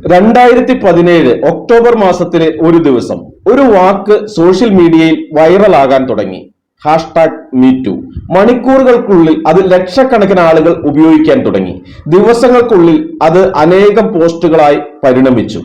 2017 October മാസത്തിലെ ഒരു ദിവസം ഒരു വാക്ക് സോഷ്യൽ മീഡിയയിൽ വൈറലാകാൻ തുടങ്ങി. Hashtag MeToo. മണിക്കൂറുകൾക്കുള്ളിൽ അത് ലക്ഷക്കണക്കിന് ആളുകൾ ഉപയോഗിക്കാൻ തുടങ്ങി. ദിവസങ്ങൾക്കുള്ളിൽ അത് അനേകം പോസ്റ്റുകളായി പരിണമിച്ചു.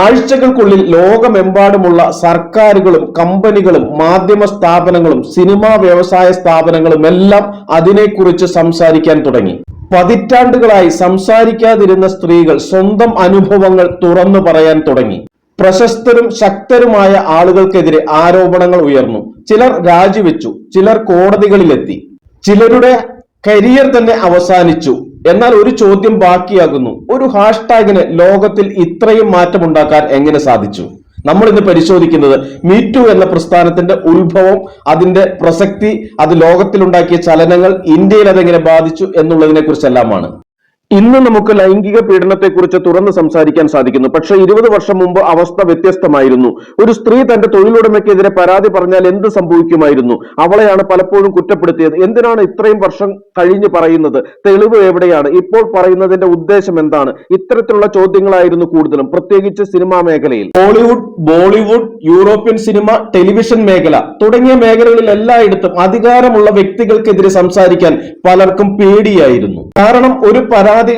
ആഴ്ചകൾക്കുള്ളിൽ ലോകമെമ്പാടുമുള്ള സർക്കാരുകളും കമ്പനികളും മാധ്യമ സ്ഥാപനങ്ങളും സിനിമാ വ്യവസായ സ്ഥാപനങ്ങളും എല്ലാം അതിനെക്കുറിച്ച് സംസാരിക്കാൻ തുടങ്ങി. പതിറ്റാണ്ടുകളായി സംസാരിക്കാതിരുന്ന സ്ത്രീകൾ സ്വന്തം അനുഭവങ്ങൾ തുറന്നു പറയാൻ തുടങ്ങി. പ്രശസ്തരും ശക്തരുമായ ആളുകൾക്കെതിരെ ആരോപണങ്ങൾ ഉയർന്നു. ചിലർ രാജിവെച്ചു, ചിലർ കോടതികളിലെത്തി, ചിലരുടെ കരിയർ തന്നെ അവസാനിച്ചു. എന്നാൽ ഒരു ചോദ്യം ബാക്കിയാകുന്നു: ഒരു ഹാഷ്ടാഗിന് ലോകത്തിൽ ഇത്രയും മാറ്റമുണ്ടാക്കാൻ എങ്ങനെ സാധിച്ചു? നമ്മൾ ഇന്ന് പരിശോധിക്കുന്നത് മീറ്റു എന്ന പ്രസ്ഥാനത്തിന്റെ ഉത്ഭവം, അതിന്റെ പ്രസക്തി, അത് ലോകത്തിലുണ്ടാക്കിയ ചലനങ്ങൾ, ഇന്ത്യയിൽ അതെങ്ങനെ ബാധിച്ചു എന്നുള്ളതിനെ കുറിച്ചെല്ലാമാണ്. ഇന്ന് നമുക്ക് ലൈംഗിക പീഡനത്തെക്കുറിച്ച് തുറന്ന് സംസാരിക്കാൻ സാധിക്കുന്നു. പക്ഷേ 20 വർഷം മുമ്പ് അവസ്ഥ വ്യത്യസ്തമായിരുന്നു. ഒരു സ്ത്രീ തന്റെ തൊഴിലുടമയ്ക്കെതിരെ പരാതി പറഞ്ഞാൽ എന്ത് സംഭവിക്കുമായിരുന്നു? അവളെയാണ് പലപ്പോഴും കുറ്റപ്പെടുത്തിയത്. എന്തിനാണ് ഇത്രയും വർഷം കഴിഞ്ഞ് പറയുന്നത്? തെളിവ് എവിടെയാണ്? ഇപ്പോൾ പറയുന്നതിന്റെ ഉദ്ദേശം എന്താണ്? ഇത്തരത്തിലുള്ള ചോദ്യങ്ങളായിരുന്നു കൂടുതലും, പ്രത്യേകിച്ച് സിനിമാ മേഖലയിൽ. Hollywood, Bollywood, European cinema, television മേഖല തുടങ്ങിയ മേഖലകളിൽ എല്ലായിടത്തും അധികാരമുള്ള വ്യക്തികൾക്കെതിരെ സംസാരിക്കാൻ പലർക്കും പേടിയായിരുന്നു. കാരണം ഒരു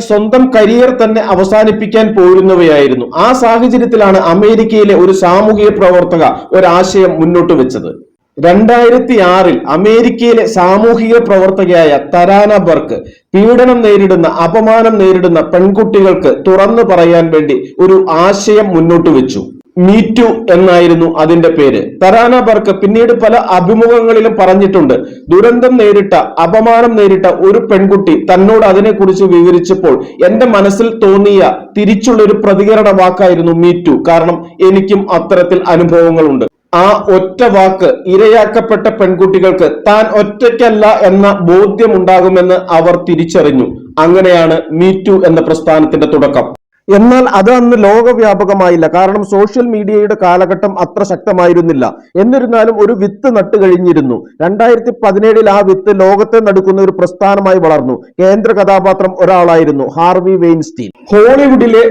സ്വന്തം കരിയർ തന്നെ അവസാനിപ്പിക്കാൻ പോരുന്നവയായിരുന്നു. ആ സാഹചര്യത്തിലാണ് അമേരിക്കയിലെ ഒരു സാമൂഹിക പ്രവർത്തക ഒരാശയം മുന്നോട്ട് വെച്ചത്. 2006 അമേരിക്കയിലെ സാമൂഹിക പ്രവർത്തകയായ തരാന ബർക്ക് പീഡനം നേരിടുന്ന, അപമാനം നേരിടുന്ന പെൺകുട്ടികൾക്ക് തുറന്നു പറയാൻ വേണ്ടി ഒരു ആശയം മുന്നോട്ട് വെച്ചു. മീറ്റു എന്നായിരുന്നു അതിന്റെ പേര്. തരാന ബർക്ക് പിന്നീട് പല അഭിമുഖങ്ങളിലും പറഞ്ഞിട്ടുണ്ട്, ദുരന്തം നേരിട്ട, അപമാനം നേരിട്ട ഒരു പെൺകുട്ടി തന്നോട് അതിനെക്കുറിച്ച് വിവരിച്ചപ്പോൾ എന്റെ മനസ്സിൽ തോന്നിയ തിരിച്ചുള്ള ഒരു പ്രതികരണ വാക്കായിരുന്നു മീറ്റു. കാരണം എനിക്കും അത്തരത്തിൽ അനുഭവങ്ങളുണ്ട്. ആ ഒറ്റ വാക്ക് ഇരയാക്കപ്പെട്ട പെൺകുട്ടികൾക്ക് താൻ ഒറ്റയ്ക്കല്ല എന്ന ബോധ്യമുണ്ടാകുമെന്ന് അവർ തിരിച്ചറിഞ്ഞു. അങ്ങനെയാണ് മീറ്റു എന്ന പ്രസ്ഥാനത്തിന്റെ തുടക്കം. എന്നാൽ അത് അന്ന് ലോകവ്യാപകമായില്ല. കാരണം സോഷ്യൽ മീഡിയയുടെ കാലഘട്ടം അത്ര ശക്തമായിരുന്നില്ല. എന്നിരുന്നാലും ഒരു വിത്ത് നട്ടു കഴിഞ്ഞിരുന്നു. 2017 ആ വിത്ത് ലോകത്തെ നടുക്കുന്ന ഒരു പ്രസ്ഥാനമായി വളർന്നു. കേന്ദ്ര കഥാപാത്രം ഒരാളായിരുന്നു, ഹാർവി വെയിൻസ്റ്റീൻ. ഹോളിവുഡിലെ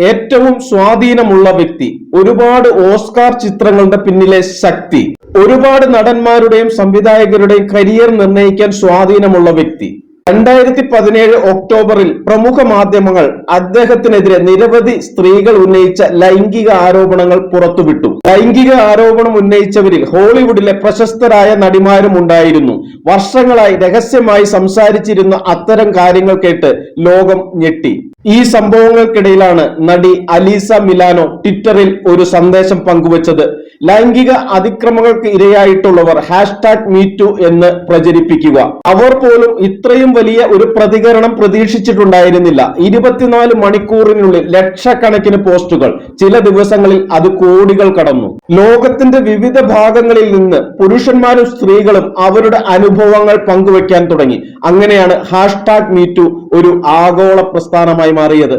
ഏറ്റവും സ്വാധീനമുള്ള വ്യക്തി, ഒരുപാട് ഓസ്കാർ ചിത്രങ്ങളുടെ പിന്നിലെ ശക്തി, ഒരുപാട് നടന്മാരുടെയും സംവിധായകരുടെയും കരിയർ നിർണ്ണയിക്കാൻ സ്വാധീനമുള്ള വ്യക്തി. 2017 ഒക്ടോബറിൽ പ്രമുഖ മാധ്യമങ്ങൾ അദ്ദേഹത്തിനെതിരെ നിരവധി സ്ത്രീകൾ ഉന്നയിച്ച ലൈംഗിക ആരോപണങ്ങൾ പുറത്തുവിട്ടു. ലൈംഗിക ആരോപണം ഉന്നയിച്ചവരിൽ ഹോളിവുഡിലെ പ്രശസ്തരായ നടിമാരും ഉണ്ടായിരുന്നു. വർഷങ്ങളായി രഹസ്യമായി സംസാരിച്ചിരുന്ന അത്തരം കാര്യങ്ങൾ കേട്ട് ലോകം ഞെട്ടി. ഈ സംഭവങ്ങൾക്കിടയിലാണ് നടി അലീസ മിലാനോ ട്വിറ്ററിൽ ഒരു സന്ദേശം പങ്കുവച്ചത്. ലൈംഗിക അതിക്രമങ്ങൾക്ക് ഇരയായിട്ടുള്ളവർ ഹാഷ്ടാഗ് മീറ്റു എന്ന് പ്രചരിപ്പിക്കുക. അവർ പോലും ഇത്രയും വലിയ ഒരു പ്രതികരണം പ്രതീക്ഷിച്ചിട്ടുണ്ടായിരുന്നില്ല. 24 മണിക്കൂറിനുള്ളിൽ ലക്ഷക്കണക്കിന് പോസ്റ്റുകൾ, ചില ദിവസങ്ങളിൽ അത് കോടികൾ കടന്നു. ലോകത്തിന്റെ വിവിധ ഭാഗങ്ങളിൽ നിന്ന് പുരുഷന്മാരും സ്ത്രീകളും അവരുടെ അനുഭവങ്ങൾ പങ്കുവെക്കാൻ തുടങ്ങി. അങ്ങനെയാണ് ഹാഷ്ടാഗ് മീറ്റു ഒരു ആഗോള പ്രസ്ഥാനമായി മാറിയത്.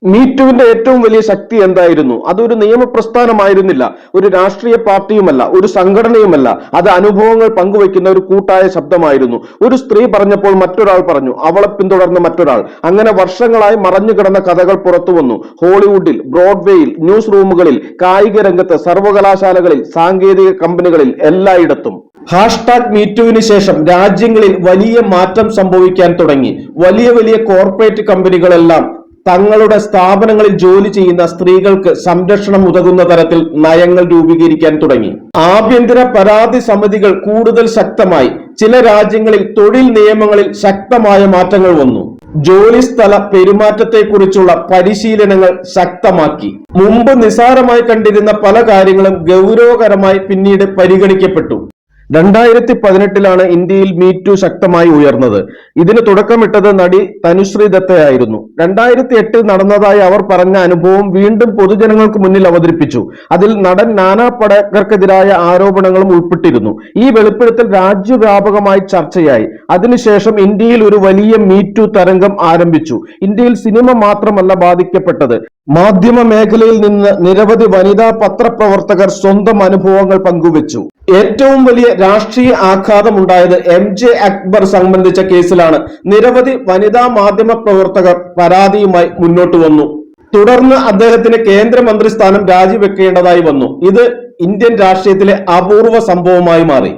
മീറ്റുവിന്റെ ഏറ്റവും വലിയ ശക്തി എന്തായിരുന്നു? അതൊരു നിയമപ്രസ്ഥാനമായിരുന്നില്ല, ഒരു രാഷ്ട്രീയ പാർട്ടിയുമല്ല, ഒരു സംഘടനയുമല്ല. അത് അനുഭവങ്ങൾ പങ്കുവെക്കുന്ന ഒരു കൂട്ടായ ശബ്ദമായിരുന്നു. ഒരു സ്ത്രീ പറഞ്ഞപ്പോൾ മറ്റൊരാൾ പറഞ്ഞു, അവളെ പിന്തുടർന്ന് മറ്റൊരാൾ. അങ്ങനെ വർഷങ്ങളായി മറഞ്ഞു കിടന്ന കഥകൾ പുറത്തു വന്നു. ഹോളിവുഡിൽ, ബ്രോഡ്വേയിൽ, ന്യൂസ് റൂമുകളിൽ, കായിക രംഗത്ത്, സർവകലാശാലകളിൽ, സാങ്കേതിക കമ്പനികളിൽ, എല്ലായിടത്തും. ഹാഷ്ടാഗ് മീറ്റുവിന് ശേഷം രാജ്യങ്ങളിൽ വലിയ മാറ്റം സംഭവിക്കാൻ തുടങ്ങി. വലിയ വലിയ കോർപ്പറേറ്റ് കമ്പനികളെല്ലാം തങ്ങളുടെ സ്ഥാപനങ്ങളിൽ ജോലി ചെയ്യുന്ന സ്ത്രീകൾക്ക് സംരക്ഷണം ഉതകുന്ന തരത്തിൽ നയങ്ങൾ രൂപീകരിക്കാൻ തുടങ്ങി. ആഭ്യന്തര പരാതി സമിതികൾ കൂടുതൽ ശക്തമായി. ചില രാജ്യങ്ങളിൽ തൊഴിൽ നിയമങ്ങളിൽ ശക്തമായ മാറ്റങ്ങൾ വന്നു. ജോലിസ്ഥല പെരുമാറ്റത്തെക്കുറിച്ചുള്ള പരിശീലനങ്ങൾ ശക്തമാക്കി. മുമ്പ് നിസ്സാരമായി കണ്ടിരുന്ന പല കാര്യങ്ങളും ഗൗരവകരമായി പിന്നീട് പരിഗണിക്കപ്പെട്ടു. 2018 ഇന്ത്യയിൽ മീറ്റു ശക്തമായി ഉയർന്നത്. ഇതിന് തുടക്കമിട്ടത് നടി തനുശ്രീ ദത്തയായിരുന്നു. 2008 നടന്നതായി അവർ പറഞ്ഞ അനുഭവം വീണ്ടും പൊതുജനങ്ങൾക്ക് മുന്നിൽ അവതരിപ്പിച്ചു. അതിൽ നടൻ നാനാ പടേക്കർക്കെതിരായ ആരോപണങ്ങളും ഉൾപ്പെട്ടിരുന്നു. ഈ വെളിപ്പെടുത്തൽ രാജ്യവ്യാപകമായി ചർച്ചയായി. അതിനുശേഷം ഇന്ത്യയിൽ ഒരു വലിയ മീറ്റു തരംഗം ആരംഭിച്ചു. ഇന്ത്യയിൽ സിനിമ മാത്രമല്ല ബാധിക്കപ്പെട്ടത്. മാധ്യമ മേഖലയിൽ നിന്ന് നിരവധി വനിതാ പത്രപ്രവർത്തകർ സ്വന്തം അനുഭവങ്ങൾ പങ്കുവച്ചു. ഏറ്റവും വലിയ രാഷ്ട്രീയ ആഘാതമുണ്ടായത് MJ അക്ബർ സംബന്ധിച്ച കേസിലാണ്. നിരവധി വനിതാ മാധ്യമ പ്രവർത്തകർ പരാതിയുമായി മുന്നോട്ട് വന്നു. തുടർന്ന് അദ്ദേഹത്തിന് കേന്ദ്രമന്ത്രി സ്ഥാനം രാജിവെക്കേണ്ടതായി വന്നു. ഇത് ഇന്ത്യൻ രാഷ്ട്രീയത്തിലെ അപൂർവ സംഭവമായി മാറി.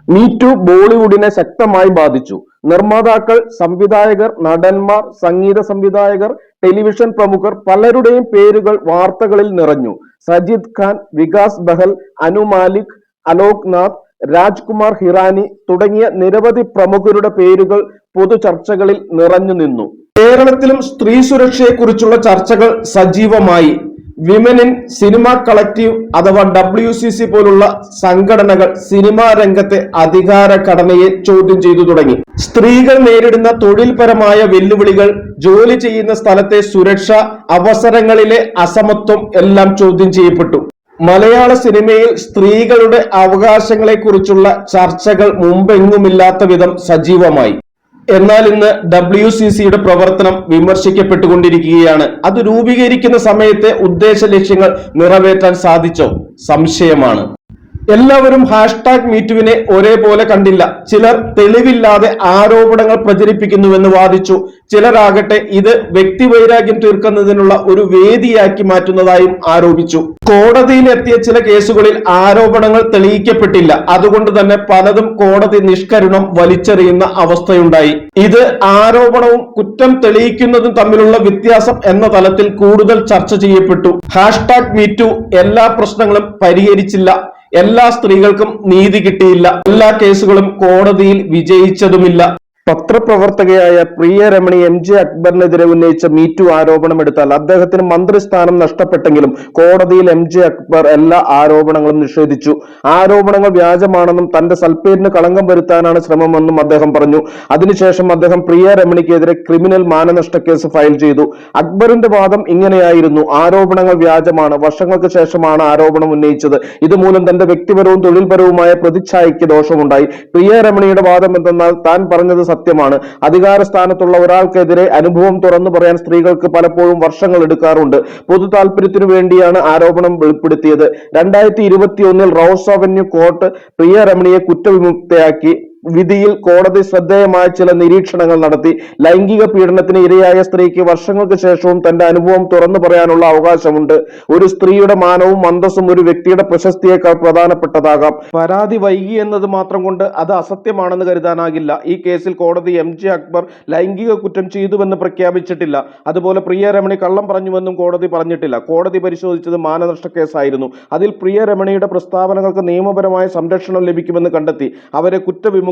മീറ്റു ബോളിവുഡിനെ ശക്തമായി ബാധിച്ചു. നിർമ്മാതാക്കൾ, സംവിധായകർ, നടന്മാർ, സംഗീത സംവിധായകർ, ടെലിവിഷൻ പ്രമുഖർ പലരുടെയും പേരുകൾ വാർത്തകളിൽ നിറഞ്ഞു. സജിദ് ഖാൻ, വികാസ് ബഹൽ, അനു മാലിക്, അലോക് നാഥ്, രാജ്കുമാർ ഹിറാനി തുടങ്ങിയ നിരവധി പ്രമുഖരുടെ പേരുകൾ പൊതു ചർച്ചകളിൽ നിറഞ്ഞു നിന്നു. കേരളത്തിലും സ്ത്രീ സുരക്ഷയെക്കുറിച്ചുള്ള ചർച്ചകൾ സജീവമായി. വിമൻ ഇൻ സിനിമ കളക്റ്റീവ് അഥവാ WCC പോലുള്ള സംഘടനകൾ സിനിമാ രംഗത്തെ അധികാര ഘടനയെ ചോദ്യം ചെയ്തു തുടങ്ങി. സ്ത്രീകൾ നേരിടുന്ന തൊഴിൽപരമായ വെല്ലുവിളികൾ, ജോലി ചെയ്യുന്ന സ്ഥലത്തെ സുരക്ഷ, അവസരങ്ങളിലെ അസമത്വം എല്ലാം ചോദ്യം ചെയ്യപ്പെട്ടു. മലയാള സിനിമയിൽ സ്ത്രീകളുടെ അവകാശങ്ങളെക്കുറിച്ചുള്ള ചർച്ചകൾ മുമ്പെങ്ങുമില്ലാത്ത വിധം സജീവമായി. എന്നാൽ ഇന്ന് WCCയുടെ പ്രവർത്തനം വിമർശിക്കപ്പെട്ടുകൊണ്ടിരിക്കുകയാണ്. അത് രൂപീകരിക്കുന്ന സമയത്തെ ഉദ്ദേശ ലക്ഷ്യങ്ങൾ നിറവേറ്റാൻ സാധിച്ചോ? സംശയമാണ്. എല്ലാവരും #മീറ്റുവിനെ ഒരേപോലെ കണ്ടില്ല. ചിലർ തെളിവില്ലാതെ ആരോപണങ്ങൾ പ്രചരിപ്പിക്കുന്നുവെന്ന് വാദിച്ചു. ചിലരാകട്ടെ ഇത് വ്യക്തിവൈരാഗ്യം തീർക്കുന്നതിനുള്ള ഒരു വേദിയാക്കി മാറ്റുന്നതായും ആരോപിച്ചു. കോടതിയിലെത്തിയ ചില കേസുകളിൽ ആരോപണങ്ങൾ തെളിയിക്കപ്പെട്ടില്ല. അതുകൊണ്ട് തന്നെ പലതും കോടതി നിഷ്കരുണം വലിച്ചെറിയുന്ന അവസ്ഥയുണ്ടായി. ഇത് ആരോപണവും കുറ്റം തെളിയിക്കുന്നതും തമ്മിലുള്ള വ്യത്യാസം എന്ന തലത്തിൽ കൂടുതൽ ചർച്ച ചെയ്യപ്പെട്ടു. #മീറ്റു എല്ലാ പ്രശ്നങ്ങളും പരിഹരിച്ചില്ല. എല്ലാ സ്ത്രീകൾക്കും നീതി കിട്ടിയില്ല. എല്ലാ കേസുകളും കോടതിയിൽ വിജയിച്ചതുമില്ല. പത്രപ്രവർത്തകയായ പ്രിയ രമണി MJ അക്ബറിനെതിരെ ഉന്നയിച്ച മീറ്റു ആരോപണം എടുത്താൽ അദ്ദേഹത്തിന് മന്ത്രിസ്ഥാനം നഷ്ടപ്പെട്ടെങ്കിലും കോടതിയിൽ MJ അക്ബർ എല്ലാ ആരോപണങ്ങളും നിഷേധിച്ചു. ആരോപണങ്ങൾ വ്യാജമാണെന്നും തന്റെ സൽപ്പേരിന് കളങ്കം വരുത്താനാണ് ശ്രമമെന്നും അദ്ദേഹം പറഞ്ഞു. അതിനുശേഷം അദ്ദേഹം പ്രിയ രമണിക്കെതിരെ ക്രിമിനൽ മാനനഷ്ട കേസ് ഫയൽ ചെയ്തു. അക്ബറിന്റെ വാദം ഇങ്ങനെയായിരുന്നു: ആരോപണങ്ങൾ വ്യാജമാണ്. വർഷങ്ങൾക്ക് ശേഷമാണ് ആരോപണം ഉന്നയിച്ചത്. ഇതുമൂലം തന്റെ വ്യക്തിപരവും തൊഴിൽപരവുമായ പ്രതിച്ഛായയ്ക്ക് ദോഷമുണ്ടായി. പ്രിയ രമണിയുടെ വാദം എന്തെന്നാൽ താൻ പറഞ്ഞത് സത്യമാണ്. അധികാര സ്ഥാനത്തുള്ള ഒരാൾക്കെതിരെ അനുഭവം തുറന്നു പറയാൻ സ്ത്രീകൾക്ക് പലപ്പോഴും വർഷങ്ങൾ എടുക്കാറുണ്ട്. പൊതു താല്പര്യത്തിനു വേണ്ടിയാണ് ആരോപണം വെളിപ്പെടുത്തിയത്. 2021 റോസ് അവന്യൂ കോർട്ട് പ്രിയ രമണിയെ കുറ്റവിമുക്തയാക്കി. വിധിയിൽ കോടതി ശ്രദ്ധേയമായ ചില നിരീക്ഷണങ്ങൾ നടത്തി. ലൈംഗിക പീഡനത്തിന് ഇരയായ സ്ത്രീക്ക് വർഷങ്ങൾക്ക് ശേഷവും തന്റെ അനുഭവം തുറന്നു പറയാനുള്ള അവകാശമുണ്ട്. ഒരു സ്ത്രീയുടെ മാനവും അന്തസ്സും ഒരു വ്യക്തിയുടെ പ്രശസ്തിയേക്കാൾ പ്രധാനപ്പെട്ടതാകാം. പരാതി വൈകി എന്നത് മാത്രം കൊണ്ട് അത് അസത്യമാണെന്ന് കരുതാനാകില്ല. ഈ കേസിൽ കോടതി MJ അക്ബർ ലൈംഗിക കുറ്റം ചെയ്തുവെന്ന് പ്രഖ്യാപിച്ചിട്ടില്ല. അതുപോലെ പ്രിയ രമണി കള്ളം പറഞ്ഞുവെന്നും കോടതി പറഞ്ഞിട്ടില്ല. കോടതി പരിശോധിച്ചത് മാനനഷ്ട കേസായിരുന്നു. അതിൽ പ്രിയ രമണിയുടെ പ്രസ്താവനകൾക്ക് നിയമപരമായ സംരക്ഷണം ലഭിക്കുമെന്ന് കണ്ടെത്തി. അവരെ കുറ്റവിമുക്തയാക്കി.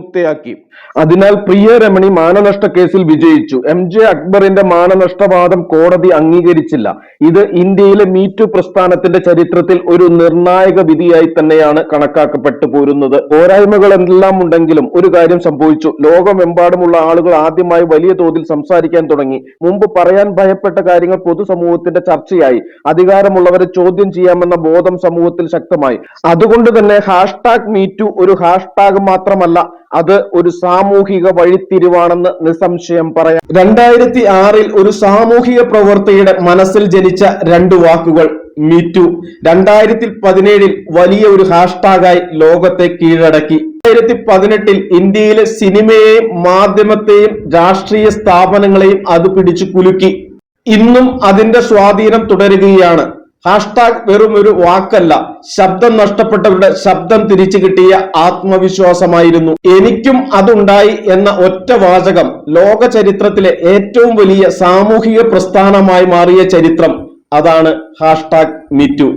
അതിനാൽ പ്രിയ രമണി മാനനഷ്ട കേസിൽ വിജയിച്ചു. MJ അക്ബറിന്റെ മാനനഷ്ടവാദം കോടതി അംഗീകരിച്ചില്ല. ഇത് ഇന്ത്യയിലെ മീറ്റു പ്രസ്ഥാനത്തിന്റെ ചരിത്രത്തിൽ ഒരു നിർണായക വിധിയായി തന്നെയാണ് കണക്കാക്കപ്പെട്ടു പോരുന്നത്. പോരായ്മകൾ എല്ലാം ഉണ്ടെങ്കിലും ഒരു കാര്യം സംഭവിച്ചു. ലോകമെമ്പാടുമുള്ള ആളുകൾ ആദ്യമായി വലിയ തോതിൽ സംസാരിക്കാൻ തുടങ്ങി. മുമ്പ് പറയാൻ ഭയപ്പെട്ട കാര്യങ്ങൾ പൊതുസമൂഹത്തിന്റെ ചർച്ചയായി. അധികാരമുള്ളവരെ ചോദ്യം ചെയ്യാമെന്ന ബോധം സമൂഹത്തിൽ ശക്തമായി. അതുകൊണ്ട് തന്നെ #മീറ്റു ഒരു ഹാഷ്ടാഗ് മാത്രമല്ല, അത് ഒരു സാമൂഹിക വഴിത്തിരിവാണെന്ന് നിസ്സംശയം പറയാം. 2006 ഒരു സാമൂഹിക പ്രവർത്തകയുടെ മനസ്സിൽ ജനിച്ച രണ്ട് വാക്കുകൾ മീറ്റു 2017 വലിയ ഒരു ഹാഷ്ടാഗായി ലോകത്തെ കീഴടക്കി. 2018 ഇന്ത്യയിലെ സിനിമയെയും മാധ്യമത്തെയും രാഷ്ട്രീയ സ്ഥാപനങ്ങളെയും അത് പിടിച്ചു കുലുക്കി. ഇന്നും അതിന്റെ സ്വാധീനം തുടരുകയാണ്. വെറും ഒരു വാക്കല്ല, ശബ്ദം നഷ്ടപ്പെട്ടവരുടെ ശബ്ദം തിരിച്ചു കിട്ടിയ ആത്മവിശ്വാസമായിരുന്നു. എനിക്കും അതുണ്ടായി എന്ന ഒറ്റ വാചകം ലോക ചരിത്രത്തിലെ ഏറ്റവും വലിയ സാമൂഹിക പ്രസ്ഥാനമായി മാറിയ ചരിത്രം. അതാണ് #മീറ്റു.